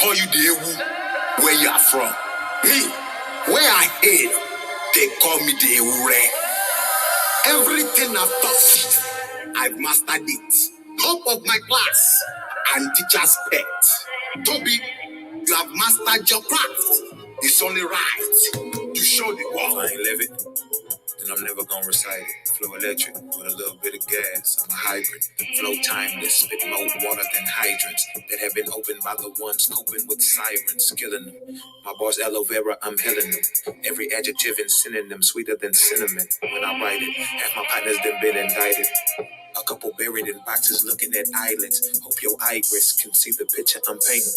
call you the Ewu where you are from. Me, where I hail, they call me the Ewure. Everything I've touched, I've mastered it. Top of my class and teacher's pet. Toby, you have mastered your craft. It's only right to show the world. I ain't live it, then I'm never gonna recite it. Flow electric with a little bit of gas. I'm a hybrid. Flow timeless, spit more water than hydrants that have been opened by the ones coping with sirens, killing them. My bars aloe vera, I'm healing them. Every adjective and synonym sweeter than cinnamon. When I write it, half my partners done been indicted. A couple buried in boxes looking at islands. Hope your iris can see the picture I'm painting.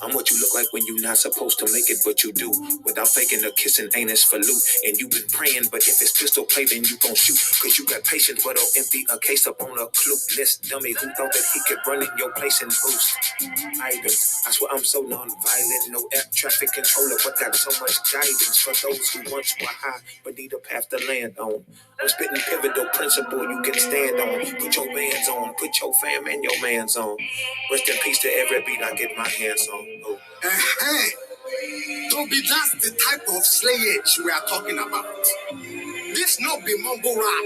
I'm what you look like when you're not supposed to make it, but you do. Without faking or kissing anus for loot. And you been praying, but if it's pistol play, then you gon' shoot. Cause you got patience, but I'll empty a case up on a clueless dummy who thought that he could run in your place and boost. Items. I swear I'm so non-violent. No air traffic controller, but got so much guidance for those who once were high, but need a path to land on. I'm spitting pivotal principle you can stand on. Put your bands on, put your fam and your mans on. Rest in peace to every beat I get my hands on. Oh. Toby, that's the type of slayage we are talking about. This not be mumble rap.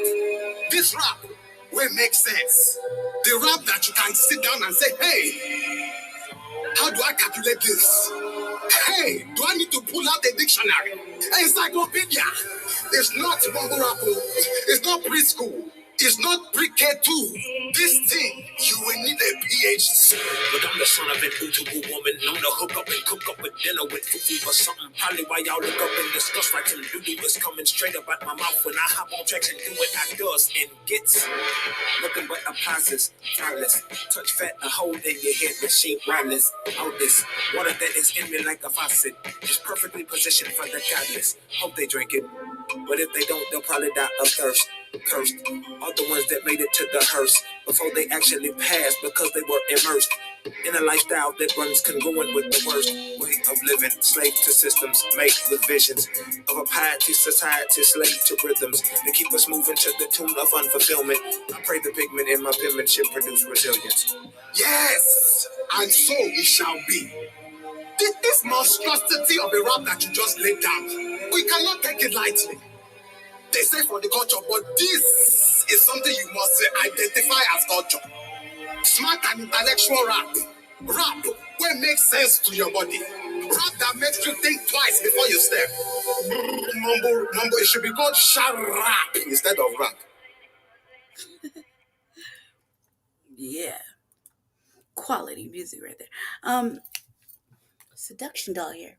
This rap will make sense. The rap that you can sit down and say, hey, how do I calculate this? Hey, do I need to pull out a dictionary? Encyclopedia. It's not mumble rap. It's not preschool. It's not pre-K2. This thing, you will need a PhD. But I'm the son of an Utubu woman, known to hook up and cook up a dinner with fufu or something. Probably why y'all look up and discuss like some doodoo is coming straight up out my mouth when I hop on tracks and do what I does and gets. Nothing but a process, tireless. Touch fat, a hole in your head, machine wireless. All this water that is in me like a faucet is perfectly positioned for the godless. Hope they drink it, but if they don't, they'll probably die of thirst. Cursed are the ones that made it to the hearse before they actually passed because they were immersed in a lifestyle that runs congruent with the worst way of living. Slave to systems made with visions of a piety society, slave to rhythms that keep us moving to the tune of unfulfillment. I pray the pigment in my penmanship produce resilience. Yes, and so it shall be. This monstrosity of a rap that you just laid down, we cannot take it lightly. They say for the culture, but this is something you must identify as culture. Smart and intellectual rap. Rap where it makes sense to your body. Rap that makes you think twice before you step. Mumble, it should be called sharap instead of rap. Yeah. Quality music right there. Seduction Doll here.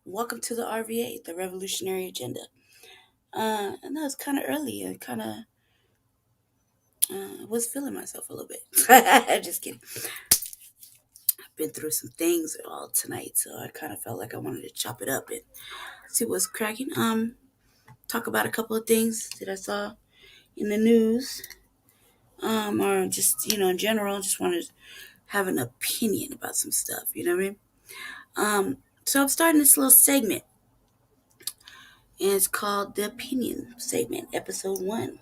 Welcome to the RVA, the Revolutionary Agenda. I know it's kind of early. I kind of was feeling myself a little bit. Just kidding. I've been through some things all tonight, so I kind of felt like I wanted to chop it up and see what's cracking. Talk about a couple of things that I saw in the news, or just in general. Just wanted to have an opinion about some stuff. You know what I mean? So I'm starting this little segment. And it's called the opinion segment, episode 1.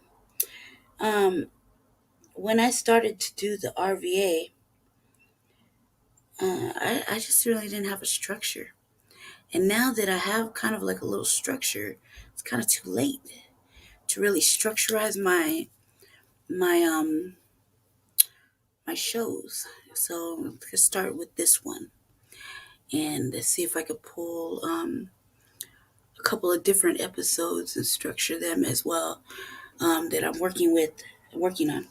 When I started to do the RVA, I just really didn't have a structure. And now that I have kind of like a little structure, it's kind of too late to really structurize my shows. So I'm going to start with this one and see if I could pull a couple of different episodes and structure them as well, that I'm working on.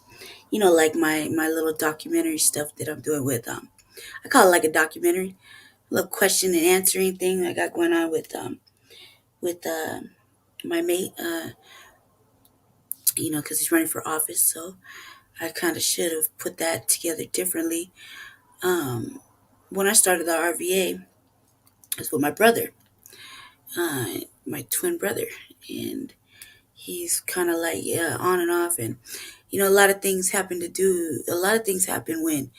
Like my little documentary stuff that I'm doing with I call it like a documentary, a little question and answering thing I got going on with my mate, because he's running for office. So I kind of should have put that together differently. When I started the RVA, it was with my brother, my twin brother, and he's kind of like, on and off. And, a lot of things happen when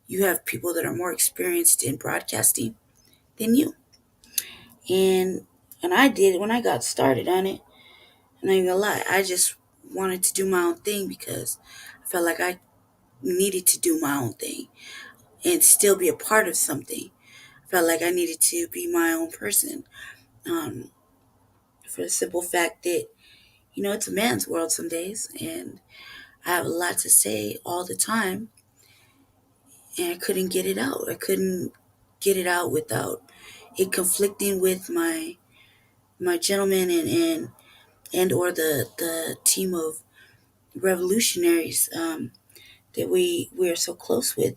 you have people that are more experienced in broadcasting than you. And I did, when I got started on it, and I'm not even gonna lie, I just wanted to do my own thing because I felt like I needed to do my own thing and still be a part of something. I felt like I needed to be my own person. Um, for the simple fact that, it's a man's world some days, and I have a lot to say all the time, and I couldn't get it out. I couldn't get it out without it conflicting with my gentleman and or the team of revolutionaries that we are so close with.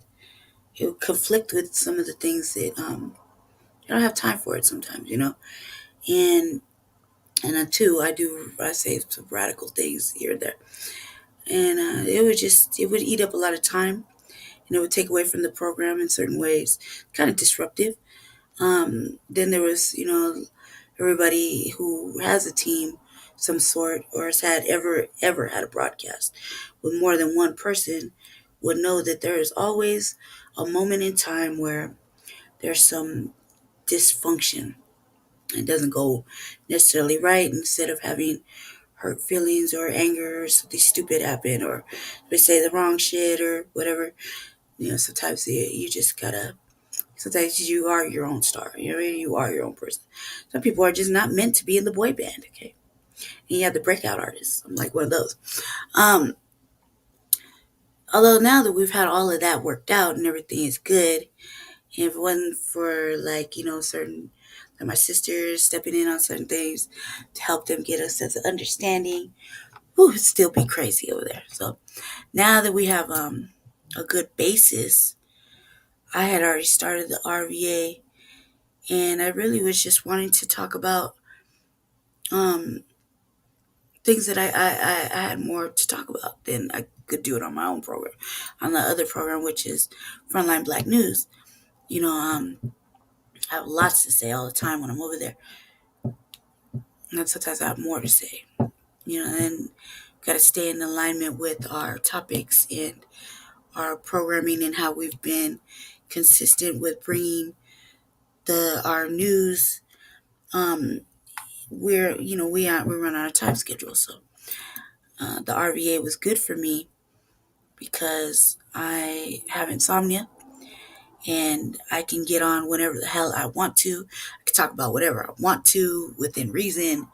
It would conflict with some of the things that I don't have time for it sometimes, and too, I say some radical things here and there, and it would eat up a lot of time, and it would take away from the program in certain ways, kind of disruptive. Then there was, everybody who has a team, some sort, or has had ever had a broadcast with more than one person, would know that there is always a moment in time where there's some dysfunction. It doesn't go necessarily right. Instead of having hurt feelings or anger or something stupid happen, or they say the wrong shit or whatever, sometimes you just gotta, sometimes you are your own star. You are your own person. Some people are just not meant to be in the boy band, okay? And you have the breakout artists. I'm like one of those. Um, Although now that we've had all of that worked out and everything is good, and if it wasn't for like, certain, like my sisters stepping in on certain things to help them get a sense of understanding, it'd still be crazy over there. So now that we have a good basis, I had already started the RVA, and I really was just wanting to talk about um, things that I had more to talk about than I could do it on my own program, on the other program, which is Frontline Black News. I have lots to say all the time when I'm over there, and sometimes I have more to say. And got to stay in alignment with our topics and our programming and how we've been consistent with bringing our news. We run on a time schedule, so the RVA was good for me because I have insomnia and I can get on whenever the hell I want to. I can talk about whatever I want to within reason.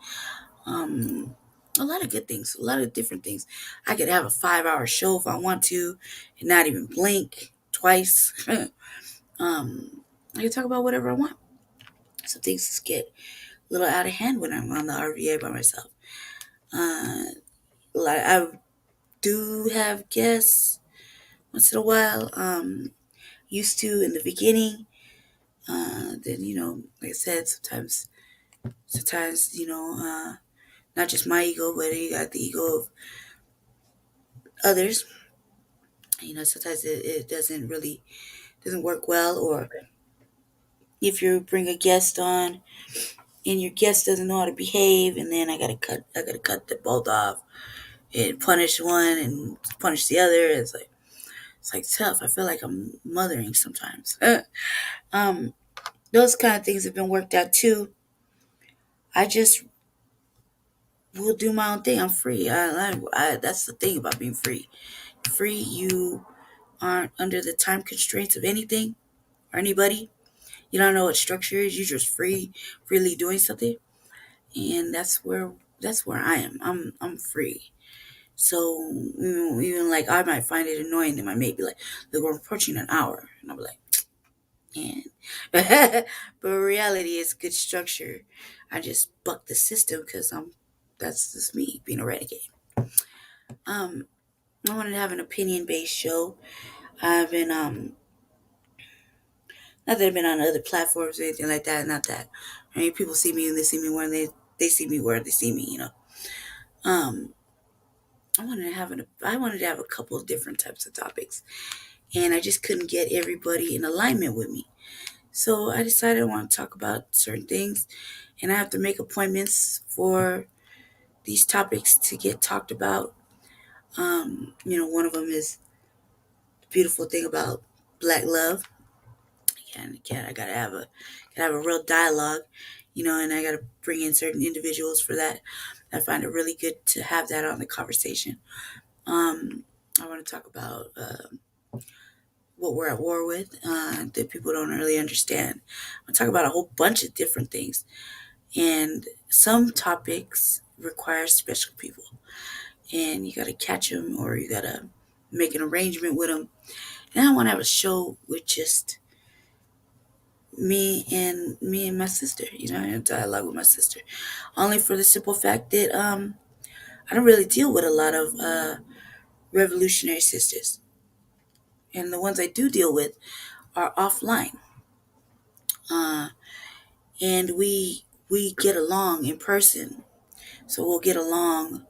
Um, a lot of good things, a lot of different things. I could have a 5-hour show if I want to and not even blink twice. I can talk about whatever I want. So things just get a little out of hand when I'm on the RVA by myself. Uh, like I do have guests once in a while. Used to in the beginning. Then like I said, sometimes not just my ego, but you got the ego of others. Sometimes it doesn't work well, or if you bring a guest on and your guest doesn't know how to behave, and then I gotta cut the both off and punish one and punish the other. It's like tough. I feel like I'm mothering sometimes. um, those kind of things have been worked out too. I just will do my own thing. I'm free. That's the thing about being free. Free, you aren't under the time constraints of anything or anybody. You don't know what structure is. You're just freely doing something, and that's where I am. I'm free. So even like I might find it annoying that my mate be like, "Look, we're approaching an hour," and I'll be like, "And," but in reality, it's good structure. I just buck the system because that's just me being a renegade. Um, I wanted to have an opinion based show. I've been not that I've been on other platforms or anything like that. Not that. I mean, people see me and they see me where they see me where they see me. Um, I wanted to have a couple of different types of topics, and I just couldn't get everybody in alignment with me. So I decided I want to talk about certain things, and I have to make appointments for these topics to get talked about. One of them is the beautiful thing about Black love. I gotta have a real dialogue, and I gotta bring in certain individuals for that. I find it really good to have that on the conversation. I want to talk about what we're at war with that people don't really understand. I talk about a whole bunch of different things, and some topics require special people, and you got to catch them or you got to make an arrangement with them. And I want to have a show with just me and my sister. I dialogue with my sister, only for the simple fact that I don't really deal with a lot of revolutionary sisters, and the ones I do deal with are offline, uh, and we get along in person, so we'll get along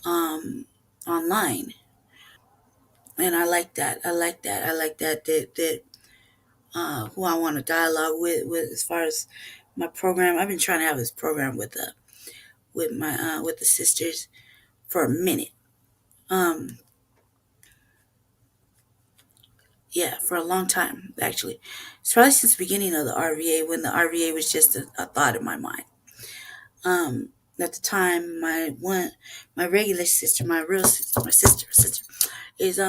online, and I like that. I like that. I like that who I want to dialogue with as far as my program. I've been trying to have this program with the sisters for a minute. Um, yeah, for a long time actually. It's probably since the beginning of the RVA, when the RVA was just a thought in my mind. Um, at the time, my regular sister, my real sister, my sister is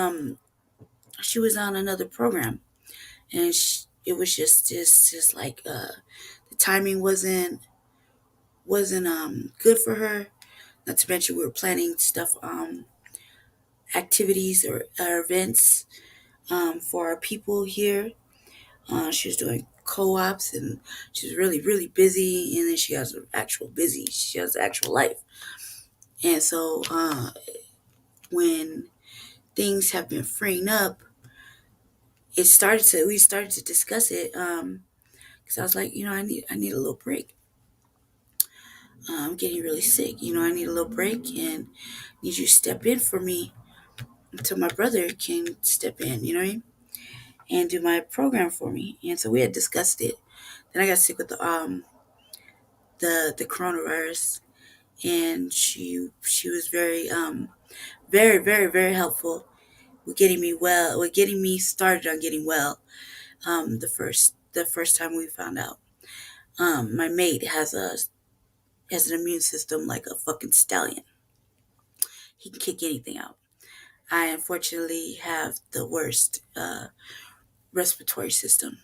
she was on another program, and it was just like the timing wasn't good for her. Not to mention we were planning stuff, activities or events for our people here. She was doing co-ops, and she was really really busy. And then she has actual life. And so when things have been freeing up, we started to discuss it. Because I was like, I need a little break. I'm getting really sick. I need a little break, and need you to step in for me until my brother can step in. You know what I mean? And do my program for me. And so we had discussed it. Then I got sick with the coronavirus, and she was very very very very helpful with getting me started on getting well. The first time we found out, my mate has an immune system like a fucking stallion. He can kick anything out. I unfortunately have the worst respiratory system.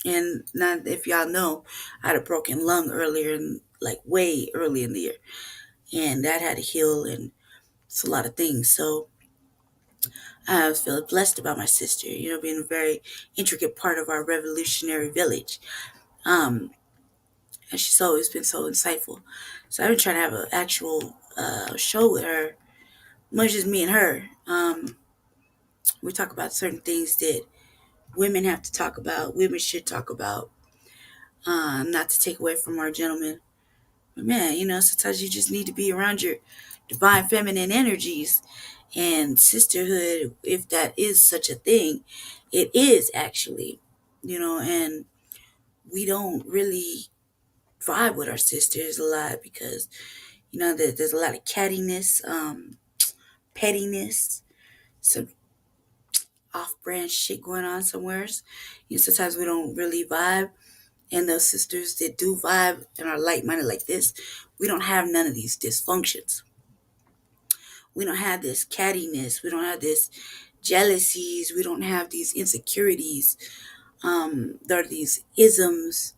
And not, if y'all know, I had a broken lung way early in the year, and that had to heal, and it's a lot of things. So I was feeling blessed about my sister, being a very intricate part of our revolutionary village. Um, and she's always been so insightful. So I've been trying to have an actual show with her, much as me and her. We talk about certain things that women have to talk about, women should talk about, not to take away from our gentlemen. But man, sometimes you just need to be around your divine feminine energies and sisterhood, if that is such a thing. It is actually, and we don't really vibe with our sisters a lot because, there's a lot of cattiness, pettiness, some off-brand shit going on somewhere. Sometimes we don't really vibe. And those sisters that do vibe and are like-minded like this, we don't have none of these dysfunctions. We don't have this cattiness. We don't have this jealousies. We don't have these insecurities. There are these isms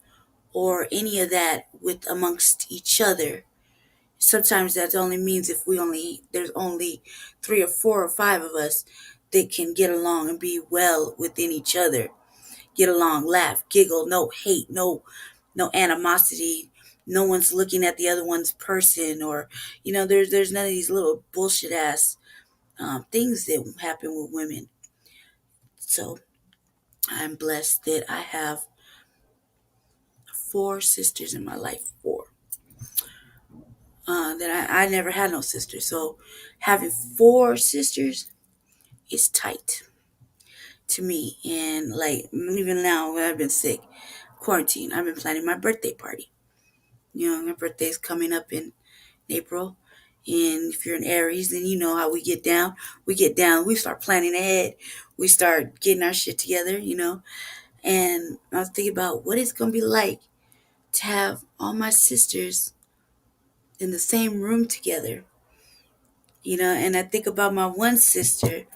or any of that with amongst each other. Sometimes that only means if there's only 3 or 4 or 5 of us that can get along and be well within each other. Get along, laugh, giggle, no hate, no animosity. No one's looking at the other one's person, or there's none of these little bullshit ass things that happen with women. So I'm blessed that I have 4 sisters in my life. 4. That I never had no sisters. So having 4 sisters is tight to me. And like even now when I've been sick, quarantine, I've been planning my birthday party. My birthday's coming up in April. And if you're an Aries, then you know how we get down. We start planning ahead. We start getting our shit together, And I was thinking about what it's going to be like to have all my sisters in the same room together, And I think about my one sister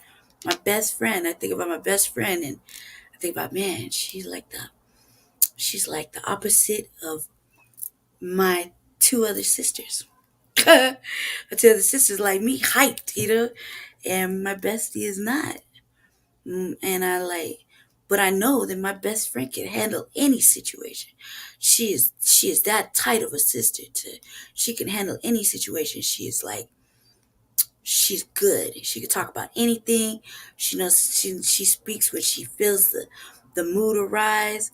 My best friend. I think about my best friend, and I think about, man, she's like the opposite of my two other sisters. My two other sisters like me, hyped, and my bestie is not. And but I know that my best friend can handle any situation. She is that tight of a sister. She can handle any situation. She's good. She can talk about anything. She knows she speaks when she feels the mood arise.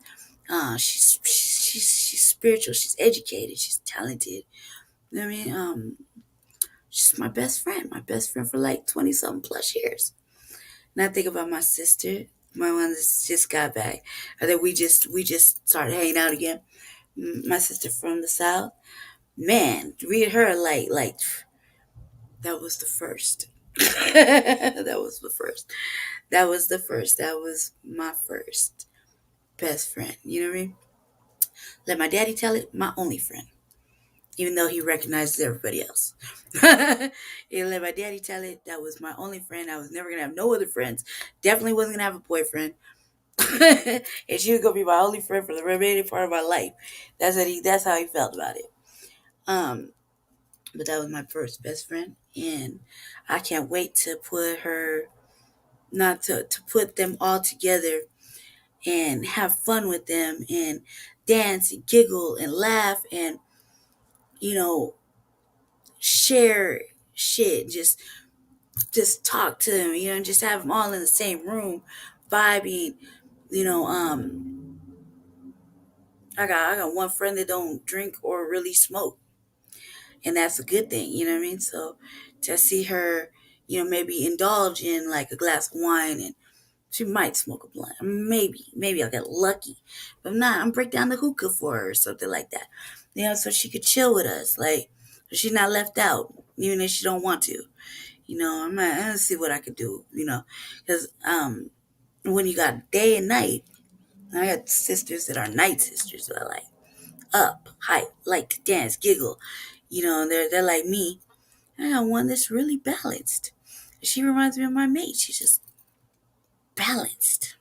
She's spiritual. She's educated. She's talented. You know what I mean? She's my best friend. My best friend for like 20 something plus years. And I think about my sister, my one that just got back. I think we just started hanging out again. My sister from the South. Man, read her like that was the first. That was the first. That was the first. That was my first best friend. You know what I mean? Let my daddy tell it, my only friend. Even though he recognizes everybody else. He let my daddy tell it, that was my only friend. I was never going to have no other friends. Definitely wasn't going to have a boyfriend. And she was going to be my only friend for the remaining part of my life. That's how he felt about it. But that was my first best friend. And I can't wait to put her, not to put them all together and have fun with them and dance and giggle and laugh and, you know, share shit. Just talk to them, and just have them all in the same room, vibing. You know, I got one friend that don't drink or really smoke, and that's a good thing. You know what I mean? So to see her, maybe indulge in like a glass of wine, and she might smoke a blunt. Maybe I'll get lucky, but if not, I'm break down the hookah for her or something like that. So she could chill with us, like so she's not left out, even if she don't want to. I'm gonna see what I could do, because when you got day and night, I got sisters that are night sisters that are like up, hype, like to dance, giggle, they're like me. I got one that's really balanced. She reminds me of my mate. She's just balanced,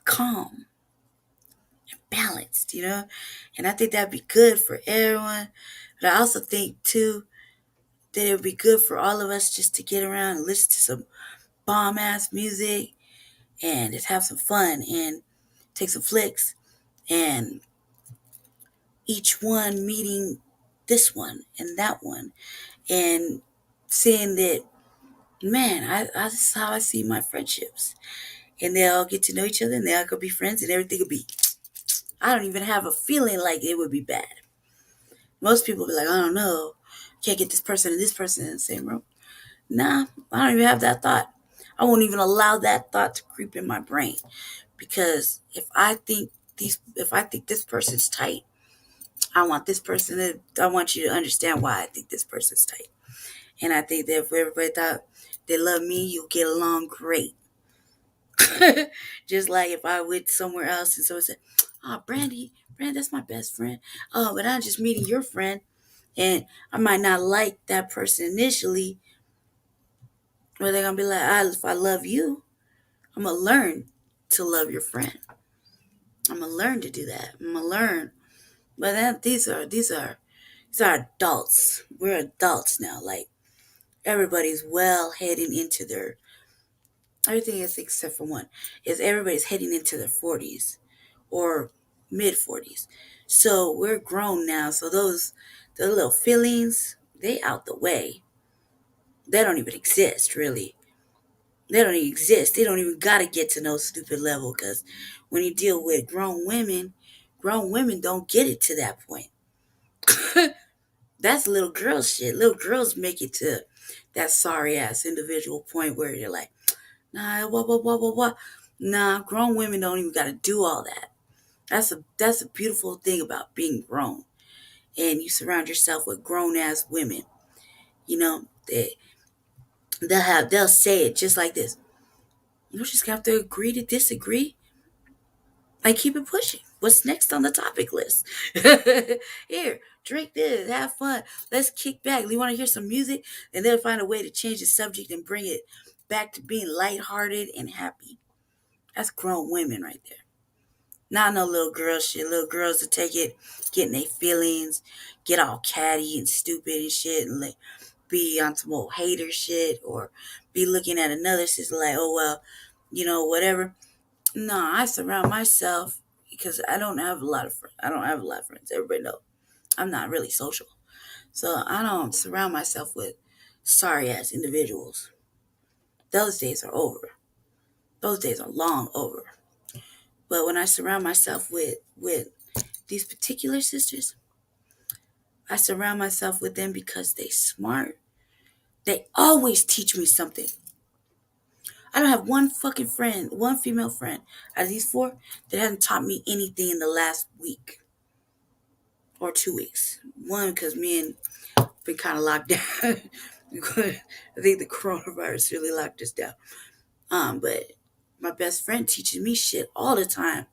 calm, and balanced, and I think that'd be good for everyone. But I also think too that it would be good for all of us just to get around and listen to some bomb ass music and just have some fun and take some flicks, and each one meeting this one and that one, and seeing that, man, this is how I see my friendships, and they all get to know each other, and they all could be friends, and everything could be, I don't even have a feeling like it would be bad. Most people be like, I don't know, can't get this person and this person in the same room. Nah, I don't even have that thought. I won't even allow that thought to creep in my brain, because if I think this person's tight, I want you to understand why I think this person's tight. And I think that if everybody thought they love me, you'll get along great. Just like if I went somewhere else and someone said, oh, Brandy, that's my best friend. Oh, but I'm just meeting your friend. And I might not like that person initially, but they're going to be like, if I love you, I'm going to learn to love your friend. I'm going to learn to do that. I'm going to learn. But then these are adults. We're adults now. Like, everybody's heading into everything is except for one, is everybody's heading into their 40s or mid 40s. So we're grown now. So the little feelings, they out the way. They don't even exist, really. They don't even exist. They don't even got to get to no stupid level, because when you deal with grown women don't get it to that point. That's little girl shit. Little girls make it to that sorry ass individual point where you're like, nah, what. Nah, grown women don't even got to do all that. That's a beautiful thing about being grown. And you surround yourself with grown ass women. They'll say it just like this. You just have to agree to disagree and keep it pushing. What's next on the topic list? Here, drink this, have fun. Let's kick back. You want to hear some music? And they'll find a way to change the subject and bring it back to being lighthearted and happy. That's grown women right there. Not no little girl shit. Little girls to take it, get in their feelings, get all catty and stupid and shit, and like be on some old hater shit, or be looking at another sister like, oh well, whatever. No, I surround myself because I don't have a lot of friends. I don't have a lot of friends. Everybody knows I'm not really social, so I don't surround myself with sorry ass individuals. Those days are over. Those days are long over. But when I surround myself with these particular sisters, I surround myself with them because they smart. They always teach me something. I don't have one fucking friend, one female friend out of these four that hasn't taught me anything in the last week or 2 weeks. One, because me and been kind of locked down. I think the coronavirus really locked us down. But my best friend teaches me shit all the time.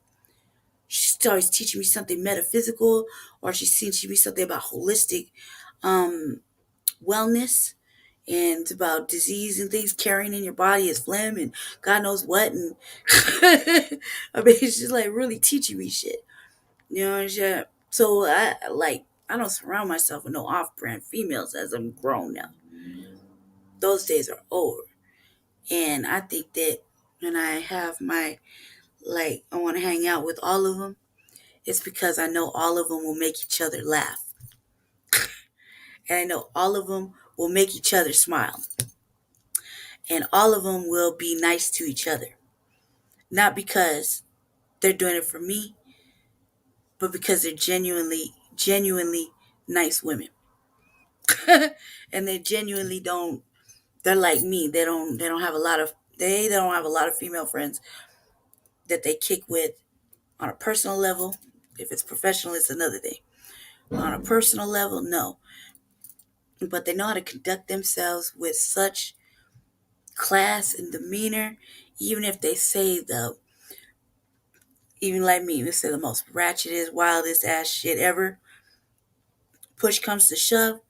She's always teaching me something metaphysical, or she's teaching me something about holistic wellness, and it's about disease and things carrying in your body as phlegm and God knows what. And I mean, it's just like really teaching me shit. So I don't surround myself with no off-brand females as I'm grown now. Those days are over. And I think that when I have I want to hang out with all of them, it's because I know all of them will make each other laugh. And I know all of them will make each other smile. And all of them will be nice to each other. Not because they're doing it for me, but because they're genuinely nice women. And they genuinely they're like me. They don't have a lot of female friends that they kick with on a personal level. If it's professional, it's another thing. On a personal level, no. But they know how to conduct themselves with such class and demeanor, even if they say even like me, they say the most ratchetest, wildest ass shit ever. Push comes to shove,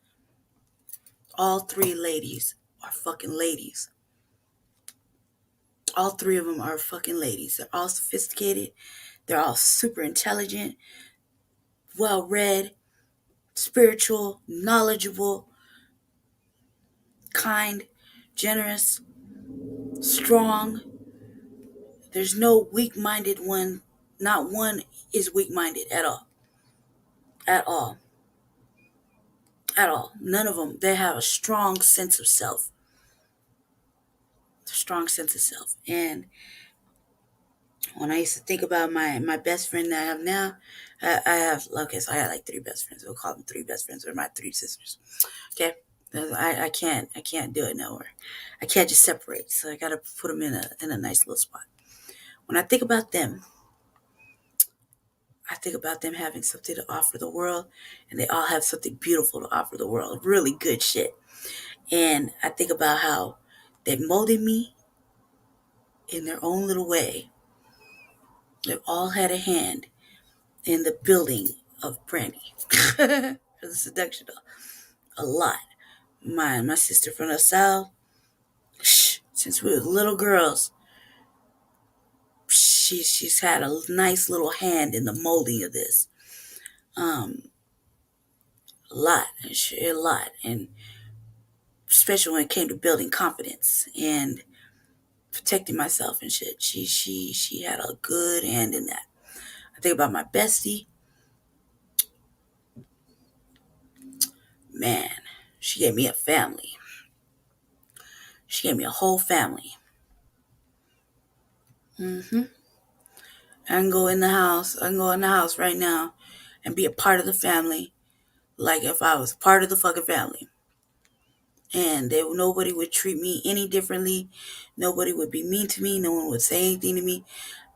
all three ladies are fucking ladies. All three of them are fucking ladies. They're all sophisticated. They're all super intelligent, well-read, spiritual, knowledgeable, kind, generous, strong. There's no weak-minded one. Not one is weak-minded at all. At all. At all. None of them. They have a strong sense of self. Strong sense of self. And when I used to think about my best friend that I have now, I have, okay, so I had like three best friends. We'll call them three best friends. They're my three sisters. Okay? I can't do it nowhere. I can't just separate. So I got to put them in a nice little spot. When I think about them, I think about them having something to offer the world, and they all have something beautiful to offer the world. Really good shit. And I think about how they molded me in their own little way. They've all had a hand in the building of Brandy. For the seduction doll. A lot. My sister from the South, since we were little girls, she's had a nice little hand in the molding of this. A lot. And especially when it came to building confidence and protecting myself and shit. She had a good hand in that. I think about my bestie. Man, she gave me a family. She gave me a whole family. I can go in the house right now and be a part of the family, like if I was part of the fucking family. And nobody would treat me any differently. Nobody would be mean to me. No one would say anything to me.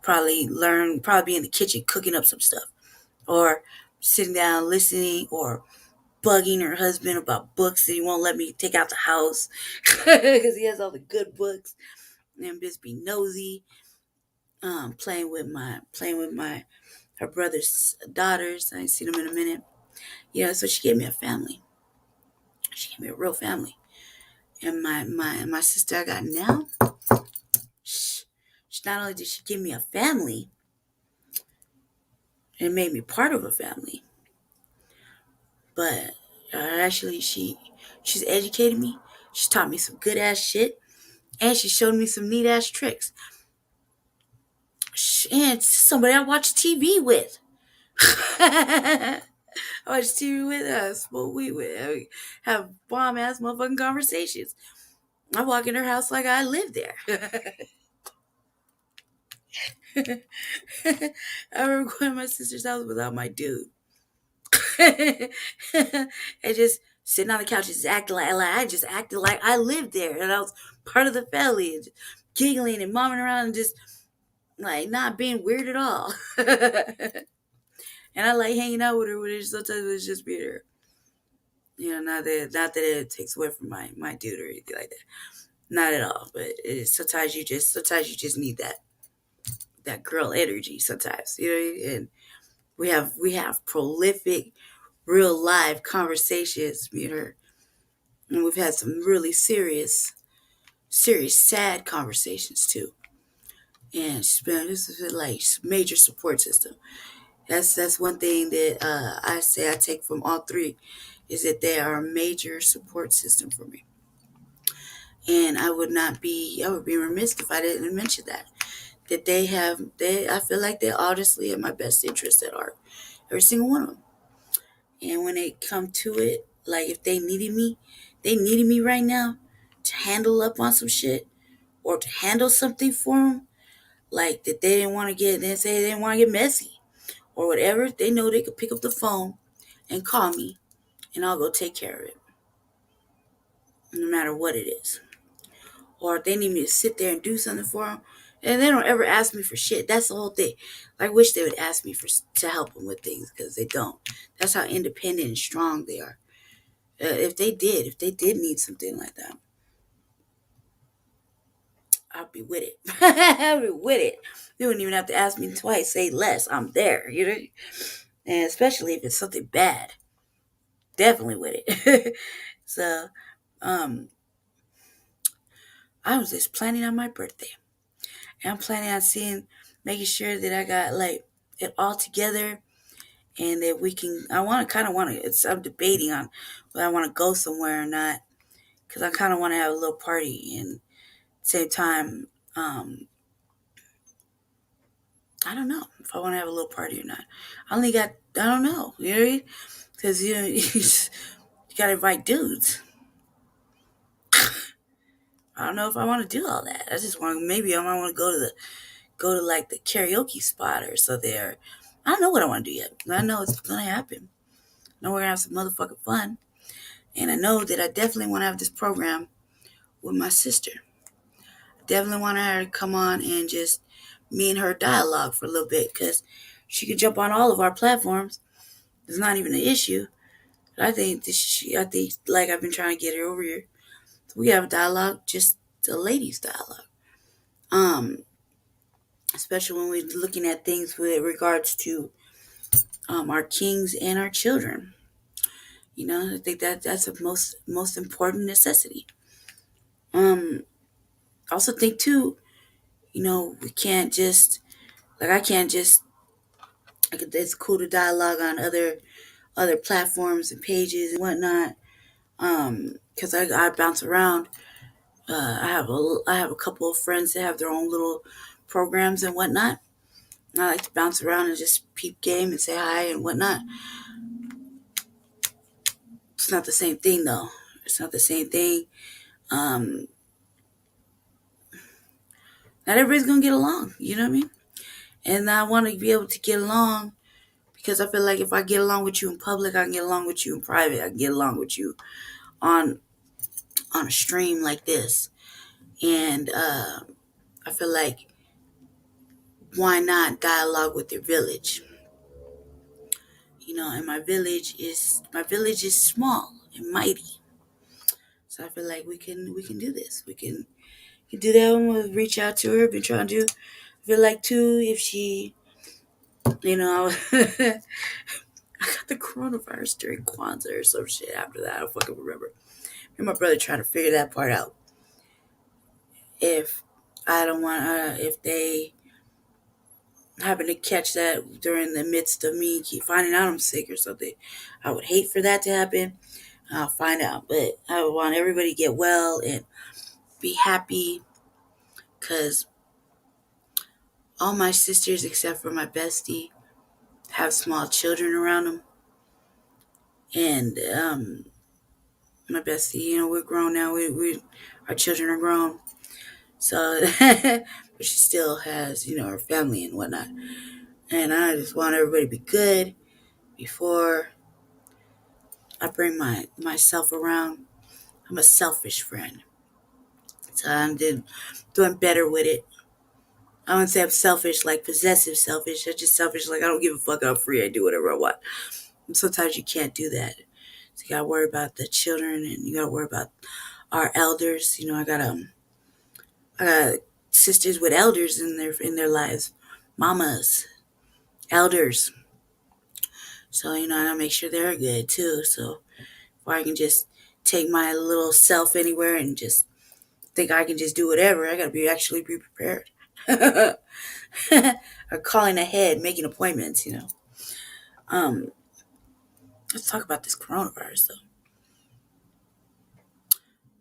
Probably be in the kitchen cooking up some stuff, or sitting down listening, or bugging her husband about books that he won't let me take out the house because he has all the good books, and just be nosy. Playing with her brother's daughters. I ain't seen them in a minute. So she gave me a family. She gave me a real family. And my sister I got now, she, not only did she give me a family, it made me part of a family, but actually she's educated me. She's taught me some good ass shit, and she showed me some neat ass tricks. And somebody I watch TV with. I watch TV with us, smoke weed with, have bomb ass motherfucking conversations. I walk in her house like I live there. I remember going to my sister's house without my dude. And just sitting on the couch, just acting like I just acted like I lived there and I was part of the family, and just giggling and momming around and just like not being weird at all. And I like hanging out with her when sometimes it's just being her. Not that it takes away from my dude or anything like that. Not at all. But sometimes you just need that girl energy sometimes. And we have prolific, real live conversations, me and her. And we've had some really serious, sad conversations too. And this is like major support system. That's one thing that I say I take from all three, is that they are a major support system for me. And I would be remiss if I didn't mention that I feel like they honestly have my best interest at heart, every single one of them. And when they come to it, like if they needed me right now to handle up on some shit or to handle something for them, like that they didn't want to say they didn't want to get messy or whatever, they know they could pick up the phone and call me and I'll go take care of it, no matter what it is. Or if they need me to sit there and do something for them, and they don't ever ask me for shit. That's the whole thing. I wish they would ask me to help them with things, because they don't. That's how independent and strong they are. If they did need something like that, I'd be with it. I'd be with it. They wouldn't even have to ask me twice, say less. I'm there, And especially if it's something bad, definitely with it. So, I was just planning on my birthday. And I'm planning on making sure that I got like it all together, and that we can. I'm debating on whether I want to go somewhere or not, because I kind of want to have a little party, and at the same time, I don't know if I want to have a little party or not. I don't know, because you gotta invite dudes. I don't know if I want to do all that. I just maybe I might want to go to like the karaoke spot or something. Or I don't know what I want to do yet. I know it's gonna happen. I know we're gonna have some motherfucking fun, and I know that I definitely want to have this program with my sister. I definitely want her to come on and just me and her dialogue for a little bit, because she can jump on all of our platforms. It's not even an issue. But I think like I've been trying to get her over here. So we have a dialogue, just a ladies' dialogue. Especially when we're looking at things with regards to our kings and our children. I think that's a most important necessity. I also think too, we can't just I can't just like it's cool to dialogue on other platforms and pages and whatnot. Because I bounce around. I have a couple of friends that have their own little programs and whatnot. I like to bounce around and just peep game and say hi and whatnot. It's not the same thing though. It's not the same thing. Not everybody's gonna get along. You know what I mean? And I want to be able to get along, because I feel like if I get along with you in public, I can get along with you in private. I can get along with you on a stream like this. And I feel like, why not dialogue with your village? And my village is small and mighty. So I feel like we can do this. We can do that when we reach out to her. Been trying to. I feel like too, if she, I got the coronavirus during Kwanzaa or some shit after that. I don't fucking remember. and my brother trying to figure that part out. If I don't want, if they happen to catch that during the midst of me keep finding out I'm sick or something, I would hate for that to happen. I'll find out, but I would want everybody to get well and be happy, because all my sisters except for my bestie have small children around them, and my bestie, we're grown now. We our children are grown, so but she still has her family and whatnot, and I just want everybody to be good before I bring myself around. I'm a selfish friend, so I'm doing better with it. I wouldn't say I'm selfish like possessive selfish. I'm just selfish like I don't give a fuck. I'm free. I do whatever I want. And sometimes you can't do that. So you gotta worry about the children, and you gotta worry about our elders. I got sisters with elders in their lives, mamas, elders. So I gotta make sure they're good too. So before I can just take my little self anywhere and just think I can just do whatever, I gotta actually be prepared. Or calling ahead, making appointments. Let's talk about this coronavirus though.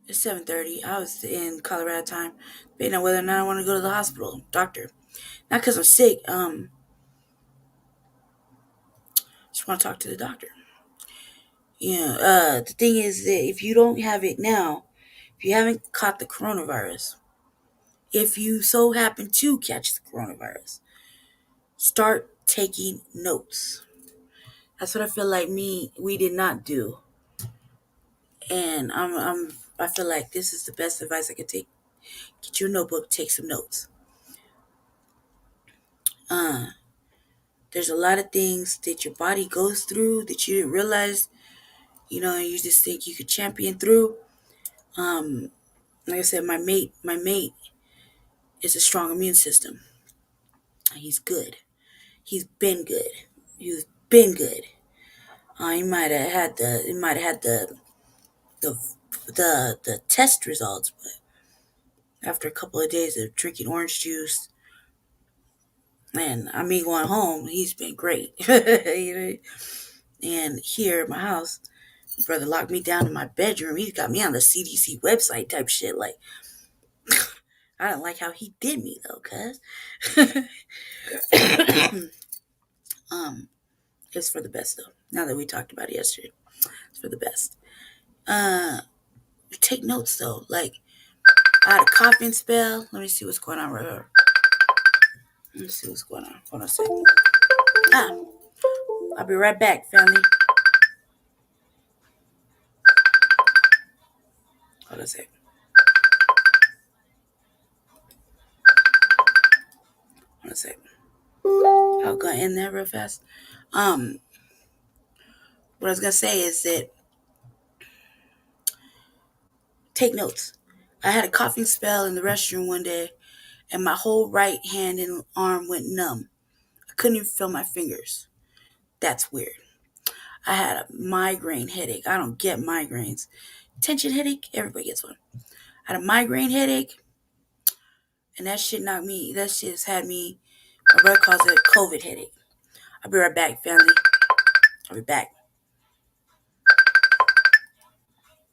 It's 7:30. I was in Colorado time, debating on whether or not I want to go to the hospital, doctor. Not because I'm sick. Just want to talk to the doctor. The thing is that if you don't have it now, if you haven't caught the coronavirus, if you so happen to catch the coronavirus, start taking notes. That's what I feel like we did not do, and I feel like this is the best advice I could take. Get your notebook, take some notes. There's a lot of things that your body goes through that you didn't realize, you just think you could champion through. Like I said, my mate is a strong immune system. He's good. He's been good. He's been good. He might have had the the test results, but after a couple of days of drinking orange juice and me going home, he's been great. And here at my house, my brother locked me down in my bedroom. He got me on the CDC website type shit. Like, I don't like how he did me though, cuz. It's for the best though. Now that we talked about it yesterday, it's for the best. Take notes though. Like, I had a coughing spell. Let me see what's going on right here. Let's see what's going on. Hold on a second. I'll be right back, family. Hold on a second. Hold on a second. I'll go in there real fast. What I was gonna say is that take notes. I had a coughing spell in the restroom one day, and my whole right hand and arm went numb. I couldn't even feel my fingers. That's weird. I had a migraine headache. I don't get migraines. Tension headache, everybody gets one. I had a migraine headache, and that shit has had me, my brother calls it a COVID headache. I'll be right back, family. I'll be back.